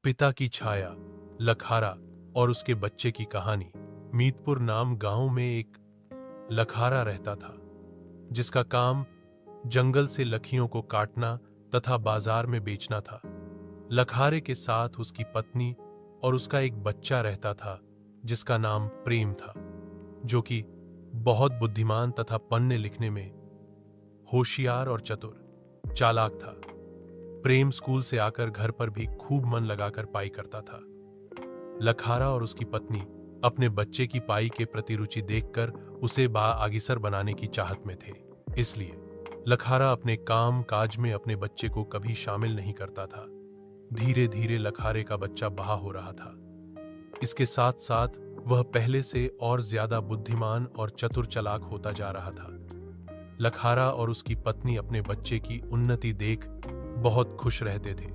पिता की छाया, लखारा और उसके बच्चे की कहानी। मीतपुर नाम गांव में एक लखारा रहता था, जिसका काम जंगल से लखियों को काटना तथा बाजार में बेचना था। लखारे के साथ उसकी पत्नी और उसका एक बच्चा रहता था, जिसका नाम प्रेम था, जो कि बहुत बुद्धिमान तथा पढ़ने लिखने में होशियार और चतुर चालाक था। प्रेम स्कूल से आकर घर पर भी खूब मन लगाकर पढ़ाई करता था। लखारा और उसकी पत्नी अपने बच्चे की पढ़ाई के प्रति रुचि देखकर उसे बाआगिसर बनाने की चाहत में थे। इसलिए लखारा अपने काम काज में अपने बच्चे को कभी शामिल नहीं करता था। धीरे धीरे लखारे का बच्चा बड़ा हो रहा था। इसके साथ साथ वह पहले से और ज्यादा बुद्धिमान और चतुर चालाक होता जा रहा था। लखारा और उसकी पत्नी अपने बच्चे की उन्नति देख बहुत खुश रहते थे।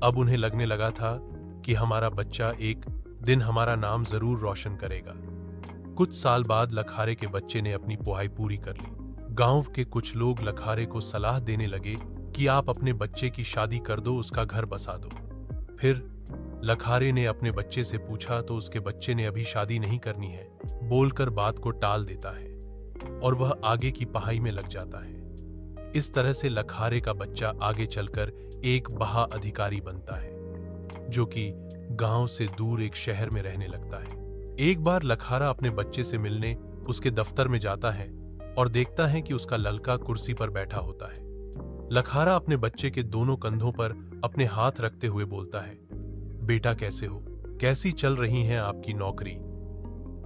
अब उन्हें लगने लगा था कि हमारा बच्चा एक दिन हमारा नाम जरूर रोशन करेगा। कुछ साल बाद लखारे के बच्चे ने अपनी पढ़ाई पूरी कर ली। गांव के कुछ लोग लखारे को सलाह देने लगे कि आप अपने बच्चे की शादी कर दो, उसका घर बसा दो। फिर लखारे ने अपने बच्चे से पूछा तो उसके बच्चे ने अभी शादी नहीं करनी है बोलकर बात को टाल देता है और वह आगे की पढ़ाई में लग जाता है। इस तरह से लखारे का बच्चा आगे चलकर एक बड़ा अधिकारी बनता है, जो कि गांव से दूर एक शहर में रहने लगता है। एक बार लखारा अपने बच्चे से मिलने उसके दफ्तर में जाता है और देखता है कि उसका लड़का कुर्सी पर बैठा होता है। लखारा अपने बच्चे के दोनों कंधों पर अपने हाथ रखते हुए बोलता है, बेटा कैसे हो, कैसी चल रही है आपकी नौकरी।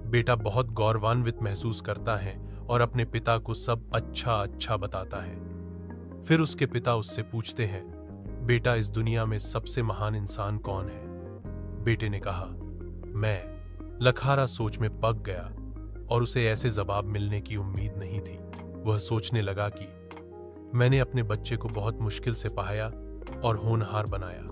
बेटा बहुत गौरवान्वित महसूस करता है और अपने पिता को सब अच्छा बताता है। फिर उसके पिता उससे पूछते हैं, बेटा इस दुनिया में सबसे महान इंसान कौन है। बेटे ने कहा, मैं। लखारा सोच में पक गया और उसे ऐसे जवाब मिलने की उम्मीद नहीं थी। वह सोचने लगा कि मैंने अपने बच्चे को बहुत मुश्किल से पढ़ाया और होनहार बनाया,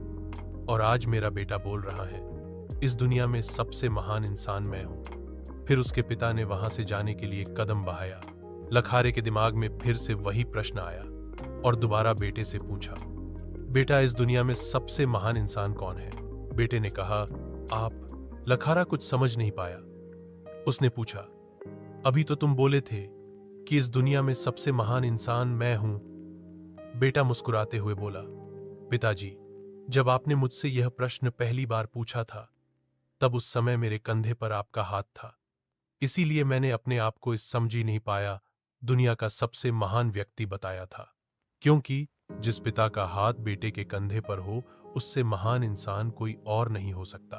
और आज मेरा बेटा बोल रहा है इस दुनिया में सबसे महान इंसान मैं हूं। फिर उसके पिता ने वहां से जाने के लिए कदम बढ़ाया। लखारे के दिमाग में फिर से वही प्रश्न आया और दोबारा बेटे से पूछा, बेटा इस दुनिया में सबसे महान इंसान कौन है। बेटे ने कहा, आप। लखारा कुछ समझ नहीं पाया। उसने पूछा, अभी तो तुम बोले थे कि इस दुनिया में सबसे महान इंसान मैं हूं। बेटा मुस्कुराते हुए बोला, पिताजी, जब आपने मुझसे यह प्रश्न पहली बार पूछा था तब उस समय मेरे कंधे पर आपका हाथ था, इसीलिए मैंने अपने आप को इस समझ नहीं पाया दुनिया का सबसे महान व्यक्ति बताया था। क्योंकि जिस पिता का हाथ बेटे के कंधे पर हो, उससे महान इंसान कोई और नहीं हो सकता।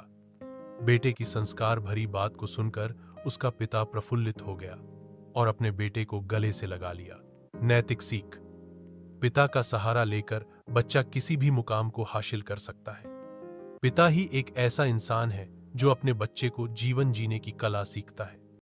बेटे की संस्कार भरी बात को सुनकर उसका पिता प्रफुल्लित हो गया और अपने बेटे को गले से लगा लिया। नैतिक सीख। पिता का सहारा लेकर बच्चा किसी भी मुकाम को हासिल कर सकता है। पिता ही एक ऐसा इंसान है जो अपने बच्चे को जीवन जीने की कला सीखता है।